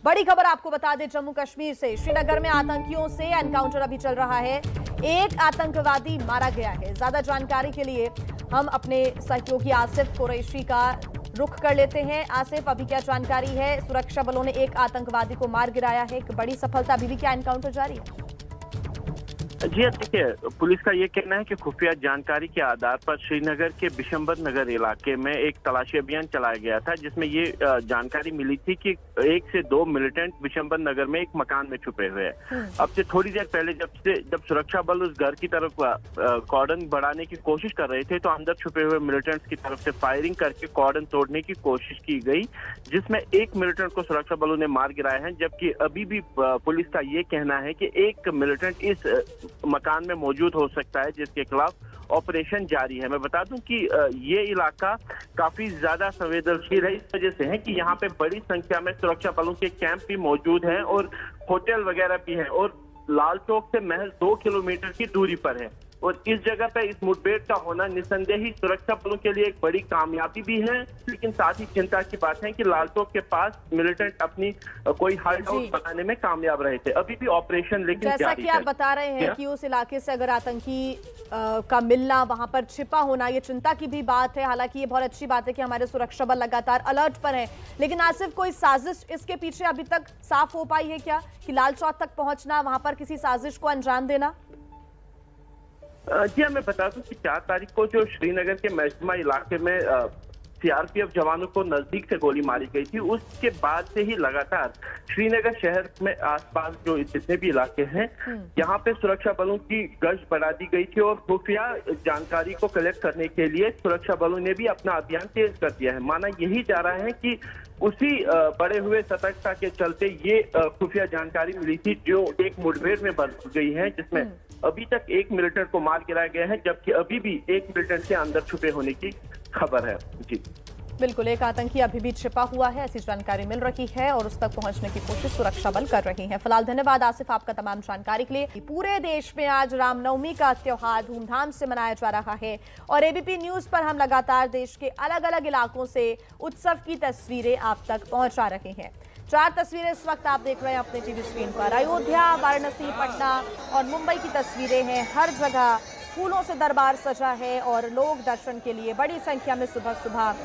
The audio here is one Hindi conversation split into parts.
बड़ी खबर आपको बता दें जम्मू कश्मीर से। श्रीनगर में आतंकियों से एनकाउंटर अभी चल रहा है। एक आतंकवादी मारा गया है। ज्यादा जानकारी के लिए हम अपने सहयोगी आसिफ कुरैशी का रुख कर लेते हैं। आसिफ, अभी क्या जानकारी है? सुरक्षा बलों ने एक आतंकवादी को मार गिराया है, एक बड़ी सफलता। अभी भी क्या एनकाउंटर जारी है? जी देखिए, पुलिस का ये कहना है कि खुफिया जानकारी के आधार पर श्रीनगर के बिशंबर नगर इलाके में एक तलाशी अभियान चलाया गया था, जिसमें ये जानकारी मिली थी कि 1 से 2 मिलिटेंट बिशंबर नगर में एक मकान में छुपे हुए हैं। अब से थोड़ी देर पहले जब सुरक्षा बल उस घर की तरफ कॉर्डन बढ़ाने की कोशिश कर रहे थे, तो अंदर छुपे हुए मिलिटेंट्स की तरफ से फायरिंग करके कॉर्डन तोड़ने की कोशिश की गई, जिसमें एक मिलिटेंट को सुरक्षा बलों ने मार गिराया है। जबकि अभी भी पुलिस का ये कहना है कि एक मिलिटेंट इस मकान में मौजूद हो सकता है, जिसके खिलाफ ऑपरेशन जारी है। मैं बता दूं कि ये इलाका काफी ज्यादा संवेदनशील है, इस वजह से है कि यहाँ पे बड़ी संख्या में सुरक्षा बलों के कैंप भी मौजूद हैं और होटल वगैरह भी हैं, और लाल चौक से महज 2 किलोमीटर की दूरी पर है। और इस जगह पे इस मुठभेड़ का होना निस्संदेह ही सुरक्षा बलों के लिए एक बड़ी कामयाबी भी है, लेकिन साथ ही चिंता की बात है कि लाल चौक के पास मिलिटेंट अपनी कोई हाइड आउट बनाने में कामयाब रहे थे। अभी भी ऑपरेशन लेकिन जैसा कि आप बता रहे हैं कि उस इलाके से अगर आतंकी का मिलना, वहां पर छिपा होना, ये चिंता की भी बात है। हालांकि ये बहुत अच्छी बात है कि हमारे सुरक्षा बल लगातार अलर्ट पर हैं। लेकिन आसिफ, कोई साजिश इसके पीछे अभी तक साफ हो पाई है क्या, कि लाल चौक तक पहुंचना, वहां पर किसी साजिश को अंजाम देना? जी हाँ, मैं बता दूं कि 4 तारीख को जो श्रीनगर के महसमा इलाके में सीआरपीएफ जवानों को नजदीक से गोली मारी गई थी, उसके बाद से ही लगातार श्रीनगर शहर में आसपास जो जितने भी इलाके हैं, यहाँ पे सुरक्षा बलों की गश्त बढ़ा दी गई थी। और खुफिया जानकारी को कलेक्ट करने के लिए सुरक्षा बलों ने भी अपना अभियान तेज कर दिया है। माना यही जा रहा है कि उसी बढ़े हुए सतर्कता के चलते ये खुफिया जानकारी मिली थी, जो एक मुठभेड़ में बदल गई है, जिसमें अभी तक एक मिलिटेंट को मार गिराया गया है, जबकि अभी भी एक मिलिटेंट के अंदर छुपे होने की खबर है। जी बिल्कुल, एक आतंकी अभी भी छिपा हुआ है, ऐसी जानकारी मिल रही है और उस तक पहुंचने की कोशिश सुरक्षा बल कर रही हैं। फिलहाल धन्यवाद आसिफ आपका तमाम जानकारी के लिए। पूरे देश में आज रामनवमी का त्योहार धूमधाम से मनाया जा रहा है और एबीपी न्यूज पर हम लगातार देश के अलग अलग इलाकों से उत्सव की तस्वीरें आप तक पहुंचा रहे हैं। 4 तस्वीरें इस वक्त आप देख रहे हैं अपने टीवी स्क्रीन पर। अयोध्या, वाराणसी, पटना और मुंबई की तस्वीरें हैं। हर जगह फूलों से दरबार सजा है और लोग दर्शन के लिए बड़ी संख्या में सुबह सुबह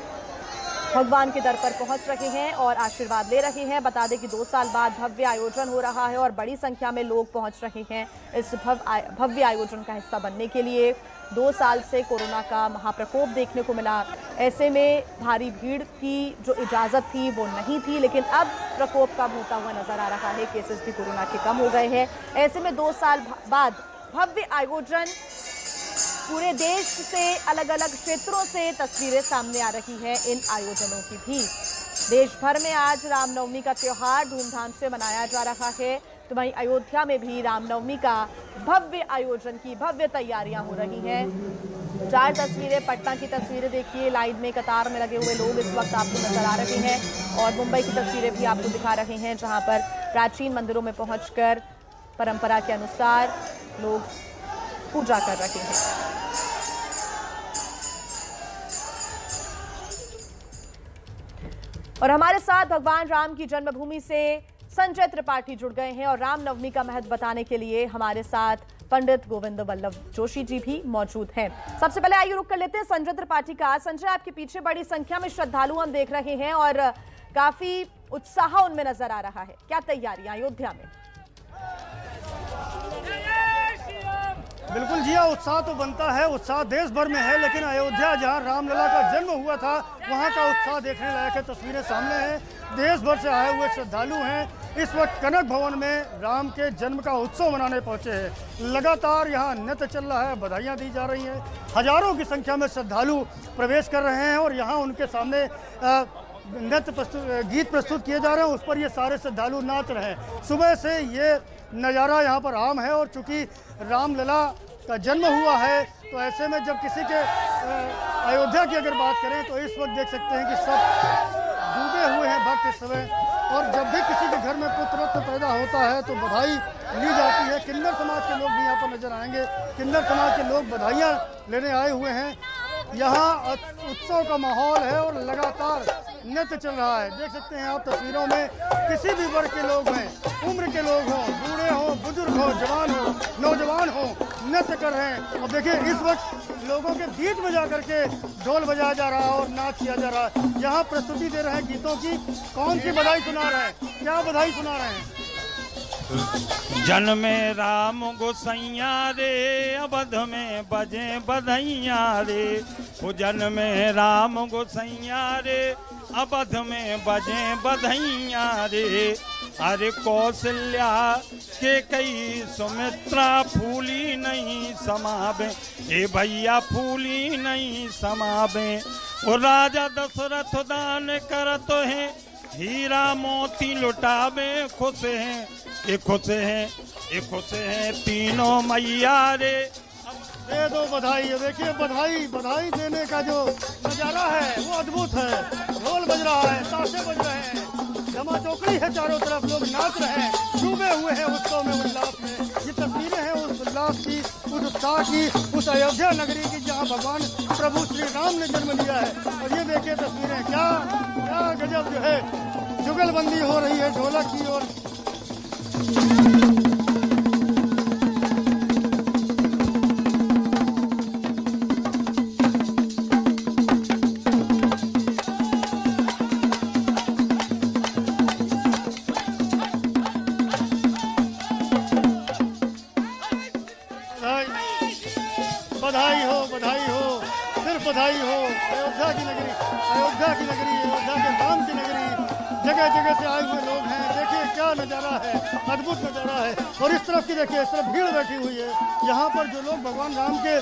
भगवान के दर पर पहुंच रहे हैं और आशीर्वाद ले रहे हैं। बता दें कि 2 साल बाद भव्य आयोजन हो रहा है और बड़ी संख्या में लोग पहुंच रहे हैं इस भव्य आयोजन का हिस्सा बनने के लिए। 2 साल से कोरोना का महाप्रकोप देखने को मिला, ऐसे में भारी भीड़ की जो इजाज़त थी वो नहीं थी, लेकिन अब प्रकोप कम होता हुआ नजर आ रहा है। केसेस भी कोरोना के कम हो गए हैं। ऐसे में 2 साल बाद भव्य आयोजन, पूरे देश से अलग अलग क्षेत्रों से तस्वीरें सामने आ रही हैं इन आयोजनों की भी। देश भर में आज रामनवमी का त्योहार धूमधाम से मनाया जा रहा है, तो वहीं अयोध्या में भी रामनवमी का भव्य आयोजन की भव्य तैयारियां हो रही हैं। 4 तस्वीरें, पटना की तस्वीरें देखिए, लाइन में कतार में लगे हुए लोग इस वक्त आपको नजर आ रहे हैं, और मुंबई की तस्वीरें भी आपको दिखा रहे हैं, जहां पर प्राचीन मंदिरों में पहुंचकर परंपरा के अनुसार लोग पूजा कर रहे हैं। और हमारे साथ भगवान राम की जन्मभूमि से संजय त्रिपाठी जुड़ गए हैं और रामनवमी का महत्व बताने के लिए हमारे साथ पंडित गोविंद वल्लभ जोशी जी भी मौजूद हैं। सबसे पहले आइए रुक कर लेते हैं संजय त्रिपाठी का। संजय, आपके पीछे बड़ी संख्या में श्रद्धालु हम देख रहे हैं और काफी उत्साह उनमें नजर आ रहा है, क्या तैयारियां अयोध्या में? बिल्कुल जी हाँ, उत्साह तो बनता है, उत्साह देश भर में है, लेकिन अयोध्या जहाँ रामलला का जन्म हुआ था वहाँ का उत्साह देखने लायक है। तस्वीरें सामने हैं, देश भर से आए हुए श्रद्धालु हैं इस वक्त कनक भवन में राम के जन्म का उत्सव मनाने पहुँचे हैं। लगातार यहाँ नृत्य चल रहा है, बधाइयाँ दी जा रही हैं, हजारों की संख्या में श्रद्धालु प्रवेश कर रहे हैं और यहाँ उनके सामने गीत प्रस्तुत किए जा रहे हैं, उस पर ये सारे श्रद्धालु नाच रहे हैं। सुबह से ये नज़ारा यहाँ पर आम है और चूँकि रामलला का जन्म हुआ है, तो ऐसे में जब किसी के अयोध्या की अगर बात करें तो इस वक्त देख सकते हैं कि सब डूबे हुए हैं भक्त इस समय। और जब भी किसी के घर में पुत्र रत्न पैदा होता है तो बधाई ली जाती है। किन्नर समाज के लोग भी यहाँ पर नजर आएंगे, किन्नर समाज के लोग बधाइयाँ लेने आए हुए हैं। यहाँ उत्सव का माहौल है और लगातार नृत्य चल रहा है। देख सकते हैं आप तस्वीरों में, किसी भी वर्ग के लोग हैं, उम्र के लोग हों, बूढ़े हों, बुजुर्ग हों, जवान हों, नौजवान हों, नृत्य कर रहे हैं। और देखिए इस वक्त लोगों के बीच में जा करके ढोल बजाया जा रहा है और नाच किया जा रहा है। यहाँ प्रस्तुति दे रहे हैं गीतों की। कौन सी बधाई सुना रहे हैं, क्या बधाई सुना रहे हैं? जन्मे राम गोसैया रे, अवध में बजे बधैया रे। वो जन्मे राम गोसैया रे, अवध में बजे बधैया रे। अरे कौशल्या के कई सुमित्रा, फूली नहीं समावे, ए भैया फूली नहीं समावे। वो राजा दशरथ दान करत है, हीरा मोती लुटावे। खुश हैं ये खुश हैं, ये खुश हैं तीनों मैया रे। दे दो बधाई। देखिए बधाई देने का जो नजारा है वो अद्भुत है। ढोल बज रहा है, ताशे बज रहे हैं, जमा चौकड़ी है, चारों तरफ लोग नाच रहे हैं, डूबे हुए हैं उत्सव में, उल्लास में। ये तस्वीरें हैं उस उल्लास की, उस उत्साह की, उस अयोध्या नगरी की जहाँ भगवान प्रभु श्री राम ने जन्म लिया है। और ये देखिए तस्वीरें, क्या गजब जो है जुगलबंदी हो रही है ढोलक की। और बधाई हो, सिर्फ बधाई हो। अयोध्या की नगरी, अयोध्या के राम की नगरी, जगह जगह से आए हुए लोग हैं। देखिए क्या नज़ारा है, अद्भुत नज़ारा है। और इस तरफ की देखिए, इस तरफ भीड़ बैठी हुई है। यहाँ पर जो लोग भगवान राम के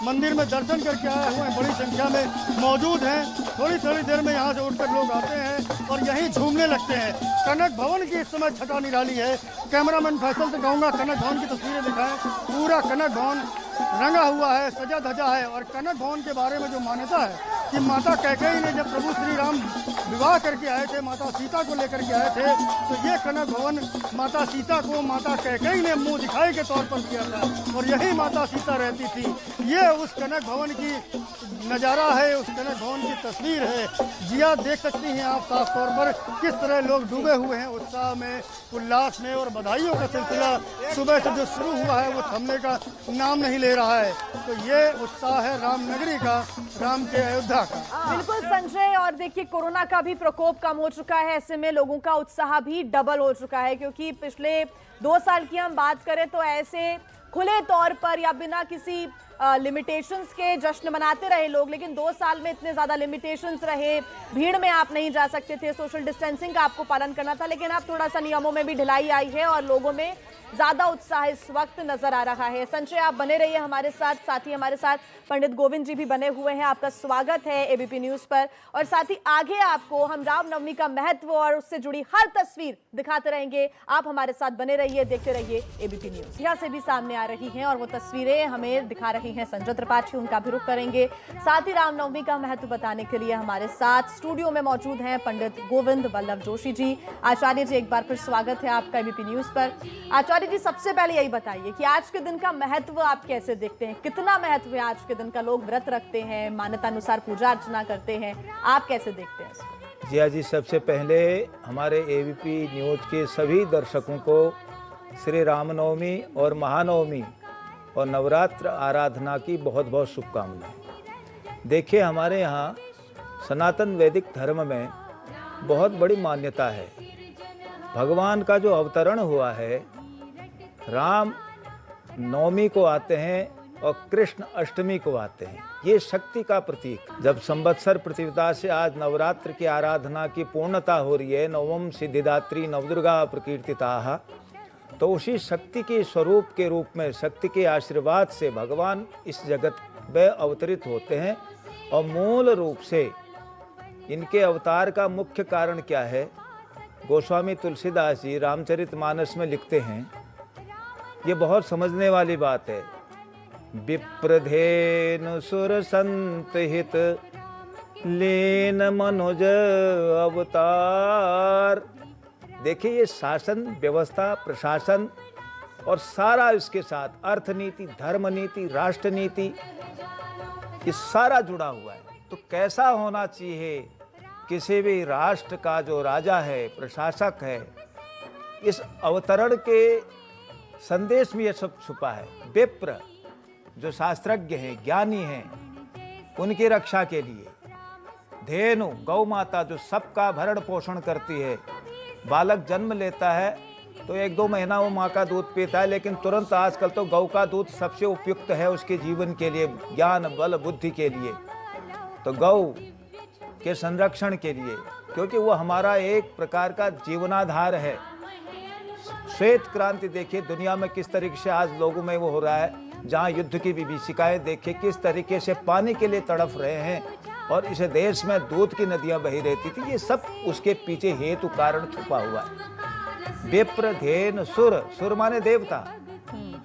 मंदिर में दर्शन करके आए हुए हैं बड़ी संख्या में मौजूद हैं। थोड़ी देर में यहाँ से उठकर लोग आते हैं और यहीं झूमने लगते हैं। कनक भवन की इस समय छटा निराली है। कैमरामैन फैसल से कहूँगा कनक भवन की तस्वीरें दिखाएं। पूरा कनक भवन रंगा हुआ है, सजा धजा है। और कनक भवन के बारे में जो मान्यता है कि माता कैकेयी ने जब प्रभु श्री राम विवाह करके आए थे, माता सीता को लेकर के आए थे, तो ये कनक भवन माता सीता को माता कैकेयी ने मुंह दिखाई के तौर पर दिया था और यही माता सीता रहती थी। ये उस कनक भवन की नज़ारा है, उस कनक भवन की तस्वीर है। जिया देख सकती हैं आप साफ तौर पर किस तरह लोग डूबे हुए हैं उत्साह में, उल्लास में। और बधाइयों का सिलसिला सुबह से जो शुरू हुआ है वो थमने का नाम नहीं ले रहा है। तो ये उत्साह है रामनगरी का, राम के अयोध्या का। बिल्कुल संजय, और देखिए कोरोना का भी प्रकोप कम हो चुका है, ऐसे में लोगों का उत्साह भी डबल हो चुका है। क्योंकि पिछले 2 साल की हम बात करें तो ऐसे खुले तौर पर या बिना किसी लिमिटेशंस के जश्न मनाते रहे लोग, लेकिन 2 साल में इतने ज्यादा लिमिटेशंस रहे, भीड़ में आप नहीं जा सकते थे, सोशल डिस्टेंसिंग का आपको पालन करना था। लेकिन अब थोड़ा सा नियमों में भी ढिलाई आई है और लोगों में ज्यादा उत्साह इस वक्त नजर आ रहा है। संजय आप बने रहिए हमारे साथ, साथ ही हमारे साथ पंडित गोविंद जी भी बने हुए हैं। आपका स्वागत है एबीपी न्यूज पर। और साथ ही आगे आपको हम रामनवमी का महत्व और उससे जुड़ी हर तस्वीर दिखाते रहेंगे। आप हमारे साथ बने रहिए, देखते रहिए एबीपी न्यूज। यहाँ से भी सामने आ रही हैं और वो तस्वीरें हमें दिखा रही हैं संजय त्रिपाठी, उनका भी रुख करेंगे। साथ ही रामनवमी का महत्व बताने के लिए हमारे साथ स्टूडियो में मौजूद हैं पंडित गोविंद वल्लभ जोशी जी। आचार्य जी एक बार फिर स्वागत है आपका एबीपी न्यूज पर। आचार्य जी सबसे पहले यही बताइए कि आज के दिन का महत्व आप कैसे देखते हैं, कितना महत्व है आज के दिन का? लोग व्रत रखते हैं, मान्यता अनुसार पूजा अर्चना करते हैं, आप कैसे देखते हैं इसको? जिया जी, सबसे पहले हमारे एबीपी न्यूज के सभी दर्शकों को श्री रामनवमी और महानवमी और नवरात्र आराधना की बहुत बहुत शुभकामनाएं। देखिए हमारे यहाँ सनातन वैदिक धर्म में बहुत बड़ी मान्यता है। भगवान का जो अवतरण हुआ है, राम नवमी को आते हैं और कृष्ण अष्टमी को आते हैं। ये शक्ति का प्रतीक। जब संवत्सर प्रतिपदा से आज नवरात्र की आराधना की पूर्णता हो रही है, नवम सिद्धिदात्री नवदुर्गा प्रकीर्तिताः, तो उसी शक्ति के स्वरूप के रूप में, शक्ति के आशीर्वाद से भगवान इस जगत में अवतरित होते हैं। और मूल रूप से इनके अवतार का मुख्य कारण क्या है? गोस्वामी तुलसीदास जी रामचरितमानस में लिखते हैं, ये बहुत समझने वाली बात है। विप्रधेनु सुर संत हित लीन मनुज अवतार। देखिए ये शासन व्यवस्था, प्रशासन और सारा इसके साथ अर्थनीति, धर्म नीति, राष्ट्र नीति, ये सारा जुड़ा हुआ है। तो कैसा होना चाहिए किसी भी राष्ट्र का जो राजा है, प्रशासक है, इस अवतरण के संदेश में ये सब छुपा है। विप्र जो शास्त्रज्ञ हैं, ज्ञानी हैं, उनकी रक्षा के लिए धेनु गौ माता जो सबका भरण पोषण करती है, बालक जन्म लेता है तो 1-2 महीना वो माँ का दूध पीता है, लेकिन तुरंत आजकल तो गौ का दूध सबसे उपयुक्त है उसके जीवन के लिए, ज्ञान बल बुद्धि के लिए। तो गौ के संरक्षण के लिए, क्योंकि वो हमारा एक प्रकार का जीवनाधार है। श्वेत क्रांति देखिए दुनिया में किस तरीके से आज लोगों में वो हो रहा है, जहाँ युद्ध की विभीषिकाएं देखिए किस तरीके से पानी के लिए तड़फ रहे हैं, और इस देश में दूध की नदियां बही रहती थी। ये सब उसके पीछे हेतु कारण छुपा हुआ है। विप्र धेनु सुर, सुर माने देवता,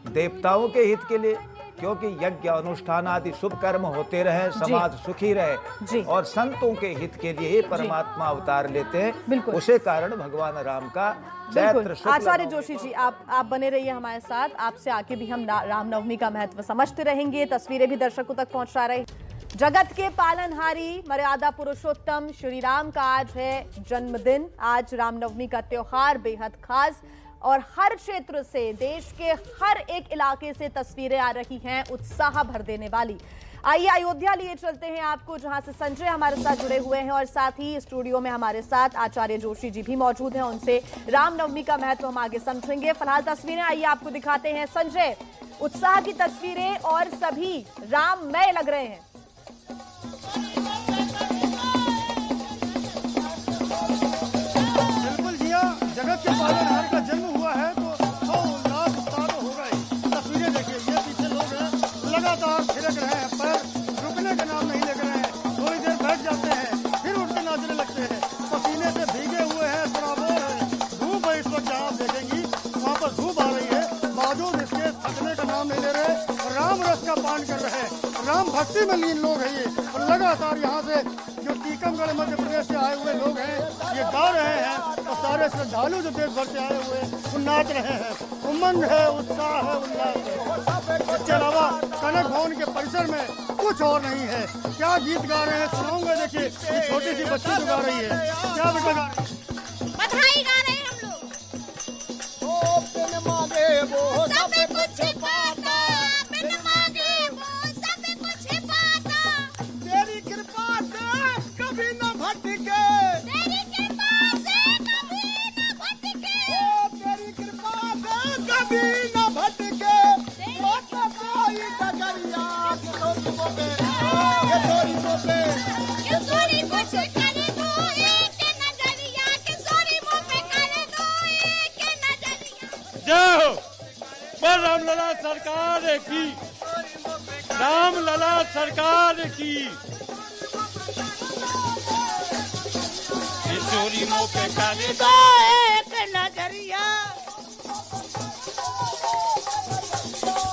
देवताओं के हित के लिए, क्योंकि यज्ञ अनुष्ठान आदि शुभ कर्म होते रहे, समाज सुखी रहे, और संतों के हित के लिए ही परमात्मा अवतार लेते हैं। उसे कारण भगवान राम का चैत्र शुक्ल। आचार्य जोशी जी, आप बने रहिए हमारे साथ। आपसे आके भी हम रामनवमी का महत्व समझते रहेंगे, तस्वीरें भी दर्शकों तक पहुंचा रहे। जगत के पालनहारी मर्यादा पुरुषोत्तम श्री राम का आज है जन्मदिन। आज रामनवमी का त्योहार बेहद खास, और हर क्षेत्र से, देश के हर एक इलाके से तस्वीरें आ रही हैं उत्साह भर देने वाली। आइए अयोध्या लिए चलते हैं आपको, जहां से संजय हमारे साथ जुड़े हुए हैं, और साथ ही स्टूडियो में हमारे साथ आचार्य जोशी जी भी मौजूद हैं। उनसे रामनवमी का महत्व हम आगे समझेंगे। फिलहाल तस्वीरें आइए आपको दिखाते हैं। संजय, उत्साह की तस्वीरें और सभी राममय लग रहे हैं। बिल्कुल जिया, जगत के पालनहार का जन्म हुआ है तो उल्लास उत्साह तो होगा ही। तस्वीरें देखिए, ये पीछे लोग हैं लगातार थिरक रहे हैं, पर रुकने का नाम नहीं ले रहे हैं। थोड़ी देर बैठ जाते हैं, फिर उठ के नाचने लगते हैं। पसीने से भीगे हुए हैं, सराबोर है। धूप है इस वक्त, जहाँ आप देखेंगी वहाँ पर धूप आ रही है, बावजूद इसके थकने का नाम नहीं ले रहे, राम रस का पान कर रहे हैं। राम भक्ति में लीन लोग हैं ये, और लगातार यहाँ से जो टीकमगढ़ मध्य प्रदेश से आए हुए लोग हैं ये गा रहे हैं, और सारे श्रद्धालु जो देश भर से आए हुए वो नाच रहे हैं। उमंग है, उत्साह है, उल्लास है। इसके अलावा कनक भवन के परिसर में कुछ और नहीं है। क्या गीत गा रहे हैं सुनाऊंगा। देखिए ये छोटी सी बच्ची जो गा रही है, क्या बेटा गा रही है? बधाई गा रहे हैं हम लोग। सब कुछ पाता, बिन मांगे वो सब कुछ पाता। तेरी कृपा से कभी न भटके, तेरी कृपा से कभी न भटके, तेरी कृपा से कभी न भटके। तो कोई डगरिया किशोरी मोपे, किशोरी कुछ कर दो एक नजरिया, किशोरी मुँह पे कर दो एक नजरिया। जय हो रामलला सरकार की, रामलला सरकार की। किशोरी मुँह पे कर दो एक नजरिया,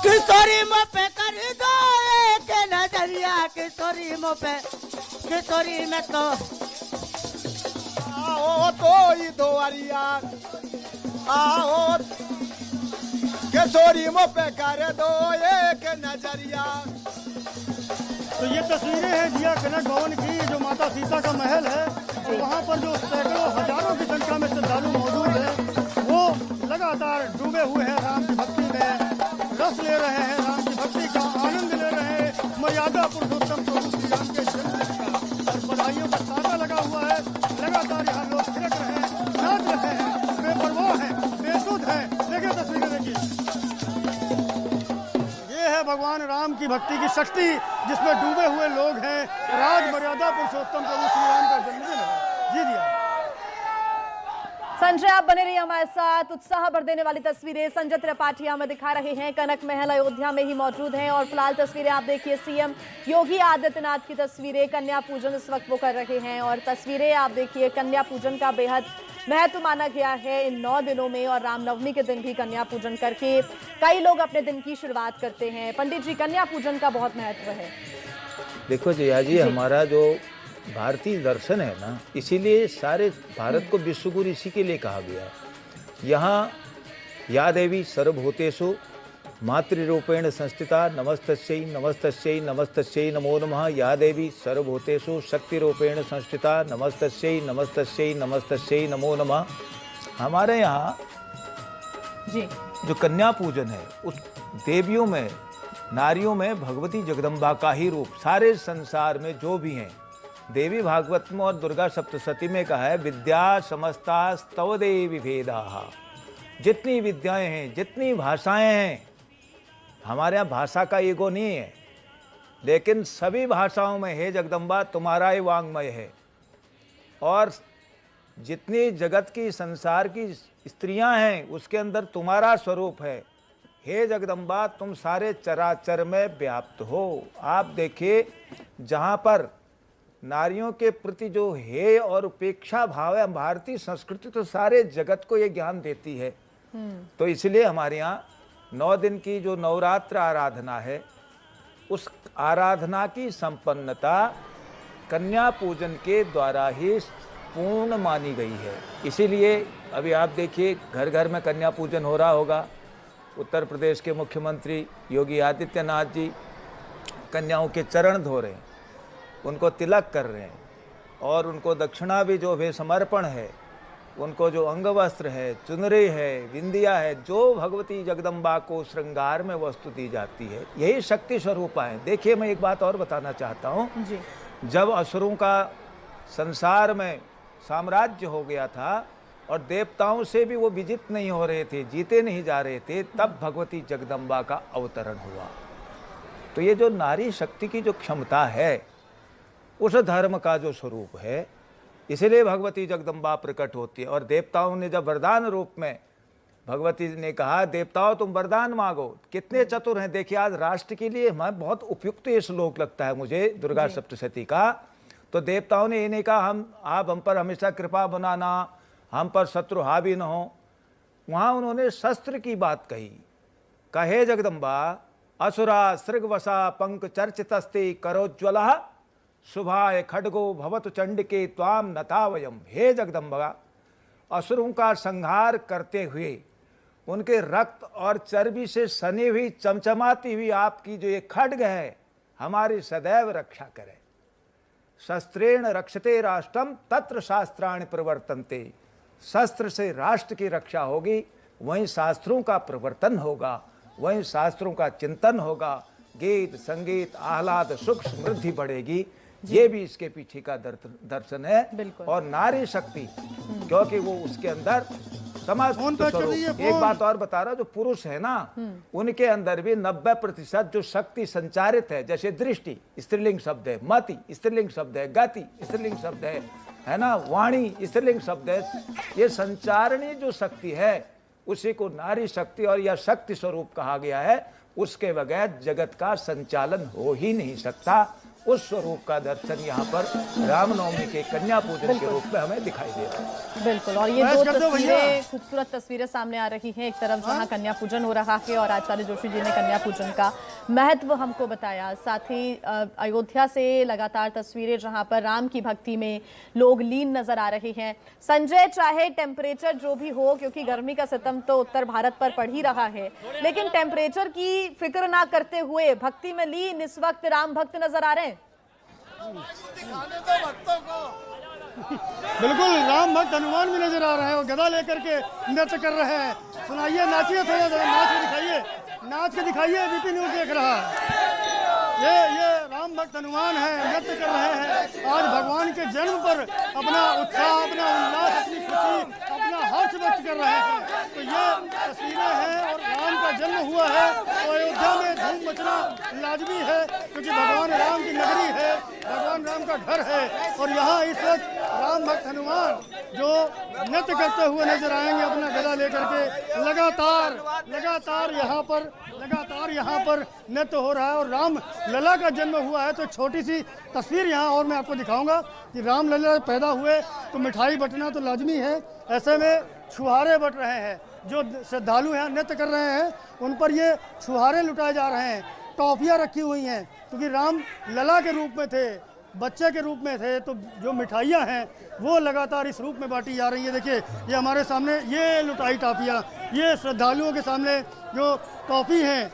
किशोरी मुँह पे कर दो एक नजरिया, किशोरी मुँह पे, किशोरी में तो आओ तो ही दोवरिया, आओ किशोरी मुँह पे कर दो एक नजरिया। तो ये तस्वीरें हैं जिया कनक भवन की, जो माता सीता का महल है, और वहाँ पर जो सैकड़ों हजारों की संख्या में श्रद्धालु मौजूद हैं वो लगातार डूबे हुए हैं राम की भक्ति में, रस ले रहे हैं, राम की भक्ति का आनंद ले रहे हैं। मर्यादा पुरुषोत्तम प्रभु श्री राम के जन्मदिन का और बधाइयों का तांता लगा हुआ है। लगातार यहाँ लोग थिरक रहे हैं, नाच रहे हैं, बेपरवाह हैं, बेसुध हैं। देखिए तस्वीरें देखिए, ये है भगवान राम की भक्ति की शक्ति जिसमें डूबे हुए लोग हैं। राज मर्यादा पुरुषोत्तम प्रभु श्री राम का जन्मदिन है। जी दिया संजय, आप बने रहिए हमारे साथ। उत्साह भर देने वाली तस्वीरें संजय त्रिपाठी हमें दिखा रहे हैं। कनक महल अयोध्या में ही मौजूद हैं, और फिलहाल तस्वीरें आप देखिए सीएम योगी आदित्यनाथ की तस्वीरें। कन्या पूजन इस वक्त वो कर रहे हैं, और तस्वीरें आप देखिए, कन्या पूजन का बेहद महत्व माना गया है इन 9 दिनों में, और रामनवमी के दिन भी कन्या पूजन करके कई लोग अपने दिन की शुरुआत करते हैं। पंडित जी, कन्या पूजन का बहुत महत्व है। देखो जया जी, हमारा जो भारतीय दर्शन है ना, इसीलिए सारे भारत को विश्वगुरु इसी के लिए कहा गया है। यहाँ या देवी सर्वभूतेषु मातृरूपेण संस्थिता नमस्तस्यै नमस्तस्यै नमस्तस्यै नमो नमः। या देवी सर्वभूतेषु शक्तिरूपेण संस्थिता नमस्तस्यै नमस्तस्यै नमस्तस्यै नमो नमः। हमारे यहाँ जी जो कन्या पूजन है, उस देवियों में, नारियों में भगवती जगदम्बा का ही रूप सारे संसार में जो भी हैं। देवी भागवत में और दुर्गा सप्तशती में कहा है, विद्या समस्ता स्तव देवी भेदाः। जितनी विद्याएं हैं, जितनी भाषाएं हैं, हमारे यहाँ भाषा का ईगो नहीं है, लेकिन सभी भाषाओं में हे जगदम्बा तुम्हारा ही वांग्मय है। और जितनी जगत की, संसार की स्त्रियां हैं, उसके अंदर तुम्हारा स्वरूप है। हे जगदम्बा तुम सारे चराचर में व्याप्त हो। आप देखिए, जहाँ पर नारियों के प्रति जो हेय और उपेक्षा भाव है, भारतीय संस्कृति तो सारे जगत को ये ज्ञान देती है। तो इसलिए हमारे यहाँ 9 दिन की जो नवरात्र आराधना है, उस आराधना की संपन्नता कन्या पूजन के द्वारा ही पूर्ण मानी गई है। इसीलिए अभी आप देखिए, घर घर में कन्या पूजन हो रहा होगा। उत्तर प्रदेश के मुख्यमंत्री योगी आदित्यनाथ जी कन्याओं के चरण धो रहे हैं, उनको तिलक कर रहे हैं, और उनको दक्षिणा भी जो भी समर्पण है, उनको जो अंग वस्त्र है, चुनरी है, बिंदिया है, जो भगवती जगदम्बा को श्रृंगार में वस्तु दी जाती है, यही शक्ति स्वरूपा है। देखिए, मैं एक बात और बताना चाहता हूँ। जब असुरों का संसार में साम्राज्य हो गया था और देवताओं से भी वो विजित नहीं हो रहे थे, जीते नहीं जा रहे थे, तब भगवती जगदम्बा का अवतरण हुआ। तो ये जो नारी शक्ति की जो क्षमता है, उस धर्म का जो स्वरूप है, इसलिए भगवती जगदम्बा प्रकट होती है। और देवताओं ने जब वरदान रूप में भगवती ने कहा, देवताओं तुम वरदान मांगो, कितने चतुर हैं। देखिए, आज राष्ट्र के लिए हमें बहुत उपयुक्त ये श्लोक लगता है मुझे, दुर्गा सप्तशती का। तो देवताओं ने ये नहीं कहा आप हम पर हमेशा कृपा बनाना, हम पर शत्रु हावी न हो। वहाँ उन्होंने शस्त्र की बात कही। कहे जगदम्बा असुरा सृगवसा पंक चर्चितस्ते करोज्ज्वलः शुभाय खड्गो भवतु चंडिके त्वाम नतावयम। हे जगदम्बा, असुरों का संहार करते हुए उनके रक्त और चर्बी से सनी हुई, चमचमाती हुई आपकी जो ये खड्ग है, हमारी सदैव रक्षा करे। शस्त्रेण रक्षते राष्ट्रम तत्र शास्त्राणि प्रवर्तन्ते। शस्त्र से राष्ट्र की रक्षा होगी, वहीं शास्त्रों का प्रवर्तन होगा, वहीं शास्त्रों का चिंतन होगा, गीत संगीत आह्लाद सुख समृद्धि बढ़ेगी। ये भी इसके पीछे का दर्शन है। और नारी शक्ति, क्योंकि वो उसके अंदर समस्त स्वरूप। एक बात और बता रहा, जो पुरुष है ना, उनके अंदर भी 90% जो शक्ति संचारित है, जैसे दृष्टि स्त्रीलिंग शब्द है, मति स्त्रीलिंग शब्द है, गति स्त्रीलिंग शब्द है ना, वाणी स्त्रीलिंग शब्द है। ये संचारणी जो शक्ति है, उसी को नारी शक्ति और यह शक्ति स्वरूप कहा गया है। उसके बगैर जगत का संचालन हो ही नहीं सकता। उस स्वरूप का दर्शन यहाँ पर रामनवमी के कन्या पूजन के रूप में हमें दिखाई दे रहा है। बिल्कुल, और ये दो तस्वीरें, खूबसूरत तस्वीरें सामने आ रही हैं। एक तरफ जहाँ कन्या पूजन हो रहा है और आचार्य जोशी जी ने कन्या पूजन का महत्व हमको बताया, साथ ही अयोध्या से लगातार तस्वीरें जहाँ पर राम की भक्ति में लोग लीन नजर आ रहे हैं। संजय, चाहे टेम्परेचर जो भी हो, क्योंकि गर्मी का सितम तो उत्तर भारत पर पड़ ही रहा है, लेकिन टेम्परेचर की फिक्र ना करते हुए भक्ति में लीन इस वक्त राम भक्त नजर आ रहे हैं। बिल्कुल, राम भक्त हनुमान भी नजर आ रहे हैं और गदा लेकर के नृत्य कर रहे हैं। सुनाइए, नाचिए, थोड़ा सा नाच के दिखाइए। बीपी न्यूज देख रहा है। ये राम भक्त हनुमान है, नृत्य कर रहे हैं। आज भगवान के जन्म पर अपना उत्साह, अपना उल्लास, अपनी खुशी, अपना हर्ष व्यक्त कर रहे हैं। तो ये तस्वीरें हैं, और राम का जन्म हुआ है तो अयोध्या में धूम मचना लाजमी है, क्योंकि भगवान राम की नगरी है, भगवान राम का घर है। और यहाँ इस वक्त राम भक्त हनुमान जो नृत्य करते हुए नजर आएंगे अपना गदा लेकर के। लगातार यहाँ पर नृत्य हो रहा है। और राम लला का जन्म हुआ है, तो छोटी सी तस्वीर यहाँ और मैं आपको दिखाऊंगा कि राम लला पैदा हुए तो मिठाई बंटना तो लाजमी है। ऐसे में छुहारे बट रहे हैं, जो श्रद्धालु यहाँ नृत्य कर रहे हैं उन पर ये छुहारे लुटाए जा रहे हैं। टॉफियाँ रखी हुई हैं, क्योंकि राम लला के रूप में थे, बच्चे के रूप में थे, तो जो मिठाइयाँ हैं वो लगातार इस रूप में बांटी जा रही है। देखिए, ये हमारे सामने ये लुटाई टॉफियाँ, ये श्रद्धालुओं के सामने जो टॉफी हैं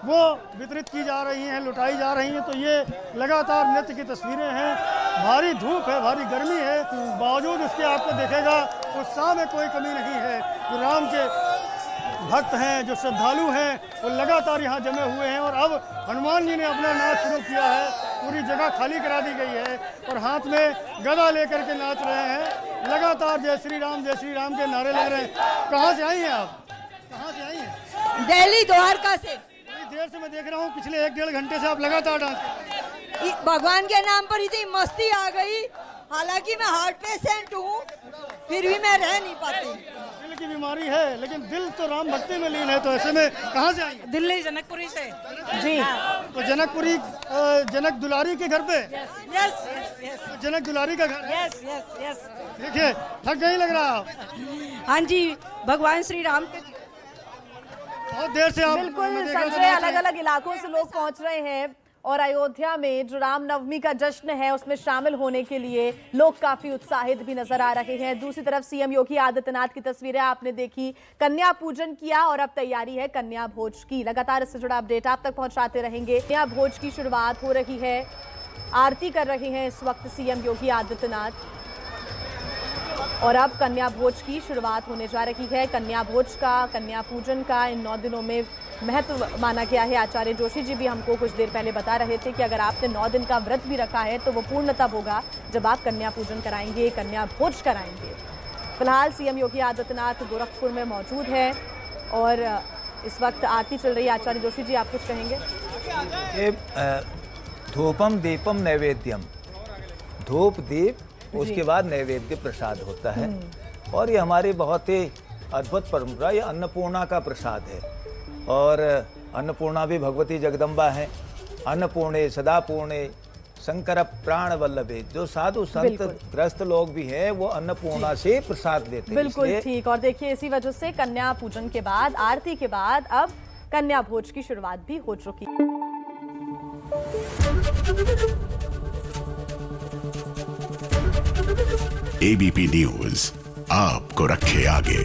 वो वितरित की जा रही हैं, लुटाई जा रही हैं। तो ये लगातार नृत्य की तस्वीरें हैं। भारी धूप है, भारी गर्मी है, बावजूद उसके आपको देखेगा उत्साह में कोई कमी नहीं है। जो राम के भक्त हैं, जो श्रद्धालु हैं, वो लगातार यहाँ जमे हुए हैं। और अब हनुमान जी ने अपना नाच शुरू किया है। पूरी जगह खाली करा दी गई है और हाथ में गदा लेकर के नाच रहे हैं। लगातार जय श्री राम के नारे लग रहे हैं। कहाँ से आई हैं आप? कहाँ से आई हैं? दिल्ली द्वारका से। बड़ी देर से मैं देख रहा हूँ, पिछले 1-1.5 घंटे से आप लगातार डांस कर रहे हैं। भगवान के नाम पर इतनी मस्ती आ गई। हालांकि मैं हार्ट पेशेंट हूँ, फिर भी मैं रह नहीं पाती। दिल की बीमारी है, लेकिन दिल तो राम भक्ति में लीन है। तो ऐसे में कहाँ से आई? दिल्ली जनकपुरी से। जी, तो जनकपुरी, जनक दुलारी के घर पे? यस यस जनक दुलारी का घर? Yes yes yes. देखिए, थक गई लग रहा आप। हाँ जी, भगवान श्री राम के बहुत देर से आप बिल्कुल संजय, अलग अलग इलाकों से लोग पहुंच रहे हैं और अयोध्या में जो रामनवमी का जश्न है उसमें शामिल होने के लिए लोग काफी उत्साहित भी नजर आ रहे हैं। दूसरी तरफ सीएम योगी आदित्यनाथ की तस्वीरें आपने देखी, कन्या पूजन किया और अब तैयारी है कन्या भोज की। लगातार इससे जुड़ा अपडेट आप तक पहुंचाते रहेंगे। कन्या भोज की शुरुआत हो रही है, आरती कर रहे हैं इस वक्त सीएम योगी आदित्यनाथ और अब कन्या भोज की शुरुआत होने जा रही है। कन्या भोज का, कन्या पूजन का इन 9 दिनों में महत्व माना गया है। आचार्य जोशी जी भी हमको कुछ देर पहले बता रहे थे कि अगर आपने 9 दिन का व्रत भी रखा है तो वो पूर्ण तब होगा जब आप कन्या पूजन कराएंगे, कन्या भोज कराएंगे। फिलहाल सीएम योगी आदित्यनाथ गोरखपुर में मौजूद है और इस वक्त आरती चल रही है। आचार्य जोशी जी, आप कुछ कहेंगे? ये धूपम दीपम नैवेद्यम, धूप दीप, उसके बाद नैवेद्य प्रसाद होता है। और ये हमारी बहुत ही अद्भुत परंपरा, ये अन्नपूर्णा का प्रसाद है। और अन्नपूर्णा भी भगवती जगदम्बा है। अन्नपूर्णे सदा पूर्णे शंकर प्राण वल्लभे। जो साधु संत ग्रस्त लोग भी हैं वो अन्नपूर्णा से प्रसाद लेते हैं। बिल्कुल ठीक। और देखिए, इसी वजह से कन्या पूजन के बाद, आरती के बाद अब कन्या भोज की शुरुआत भी हो चुकी है। एबीपी न्यूज आपको रखे आगे।